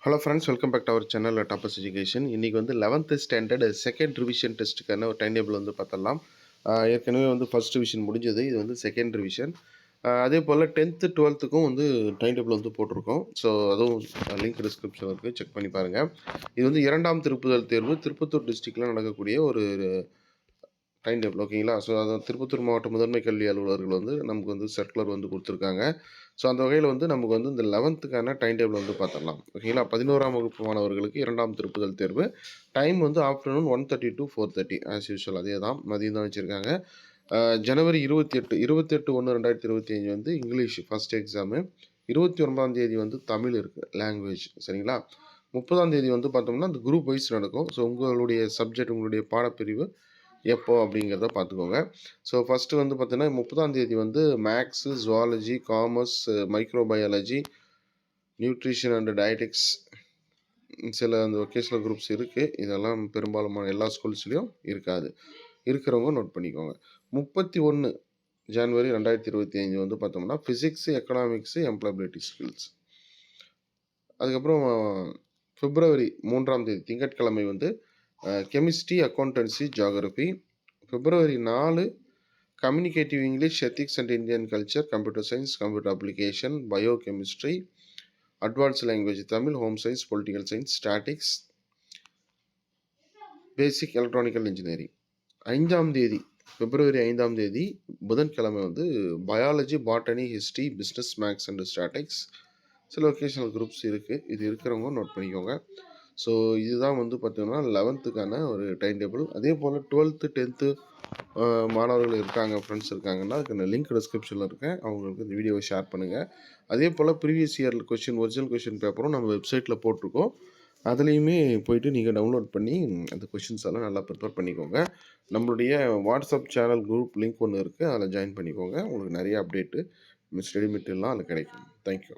Hello friends, welcome back to our channel Toppers Education. இன்றைக்கி வந்து 11th standard second revision டெஸ்ட்டுக்கான ஒரு time table வந்து பார்த்துடலாம். ஏற்கனவே வந்து ஃபர்ஸ்ட் ரிவிஷன் முடிஞ்சது. இது வந்து செகண்ட் ரிவிஷன். அதே போல் 10th 12த்துக்கும் வந்து டைம் டேபிள் வந்து போட்டிருக்கோம். ஸோ அதுவும் லிங்க் டிஸ்கிரிப்ஷன் இருக்குது, செக் பண்ணி பாருங்கள். இது வந்து 2ஆம் திருப்புதல் தேர்வு திருப்பத்தூர் டிஸ்ட்ரிக்டில் நடக்கக்கூடிய ஒரு டைம் டேபிள், ஓகேங்களா. ஸோ அதை திருப்பத்தூர் மாவட்ட முதன்மை கல்வி அலுவலர்கள் வந்து நமக்கு வந்து சர்க்குலர் வந்து கொடுத்துருக்காங்க. ஸோ அந்த வகையில் வந்து நமக்கு வந்து இந்த 11த்துக்கான டைம் டேபிள் வந்து பார்த்துடலாம், ஓகேங்களா. 11ஆம் வகுப்பு மாணவர்களுக்கு 2ஆம் திருப்புதல் தேர்வு. டைம் வந்து ஆஃப்டர்நூன் 1:30 to 4:30 ஆஸ் யூஷுவல், அதே தான், மதியம் தான் வச்சுருக்காங்க. ஜனவரி 28/1/2025 வந்து இங்கிலீஷ் ஃபஸ்ட் எக்ஸாமு. 29ஆம் தேதி வந்து தமிழ் இருக்குது, லாங்குவேஜ், சரிங்களா. 30ஆம் தேதி வந்து பார்த்தோம்னா அந்த குரூப் வைஸ் நடக்கும். ஸோ உங்களுடைய சப்ஜெக்ட், உங்களுடைய பாடப்பிரிவு எப்போ அப்படிங்கிறத பார்த்துக்கோங்க. ஸோ ஃபஸ்ட்டு வந்து பார்த்தீங்கன்னா 30ஆம் தேதி வந்து maths, zoology, commerce, microbiology, nutrition and dietetics, சில அந்த ஒகேஷனல் குரூப்ஸ் இருக்குது. இதெல்லாம் பெரும்பாலுமான எல்லா ஸ்கூல்ஸ்லேயும் இருக்காது. இருக்கிறவங்க நோட் பண்ணிக்கோங்க. 31 ஜனவரி 2025 வந்து பார்த்தோம்னா ஃபிசிக்ஸு, எக்கனாமிக்ஸு, எம்ப்ளாயபிலிட்டி ஸ்கில்ஸ். அதுக்கப்புறம் பிப்ரவரி 3ஆம் தேதி திங்கட்கிழமை வந்து chemistry, accountancy, geography. February 4 communicative English, ethics and Indian culture, computer science, computer application, bio chemistry, advance language Tamil, home science, political science, statics, basic electronical engineering. 5ஆம் தேதி பிப்ரவரி 5ஆம் தேதி புதன்கிழமை வந்து biology, botany, history, business, maths and statics. சில vocational groups இருக்குது. இது இருக்கிறவங்க நோட் பண்ணிக்கோங்க. ஸோ இதுதான் வந்து பார்த்திங்கன்னா 11த்துக்கான ஒரு டைம் டேபிள். அதே போல் 12th 10th மாணவர்கள் இருக்காங்க, ஃப்ரெண்ட்ஸ் இருக்காங்கன்னா அதுக்கு லிங்க் டிஸ்கிரிப்ஷனில் இருக்கேன், அவங்களுக்கு இந்த வீடியோவை ஷேர் பண்ணுங்கள். அதே போல் previous year question, original question பேப்பரும் நம்ம வெப்சைட்டில் போட்டிருக்கோம். அதுலேயுமே போய்ட்டு நீங்கள் டவுன்லோட் பண்ணி அந்த கொஷின்ஸ் எல்லாம் நல்லா ப்ரிப்பேர் பண்ணிக்கோங்க. நம்மளுடைய வாட்ஸ்அப் சேனல் குரூப் லிங்க் ஒன்று இருக்குது, அதில் ஜாயின் பண்ணிக்கோங்க. உங்களுக்கு நிறைய அப்டேட்டு, ஸ்டடி மெட்டீரியல்லாம் அதில் கிடைக்கும். தேங்க்யூ.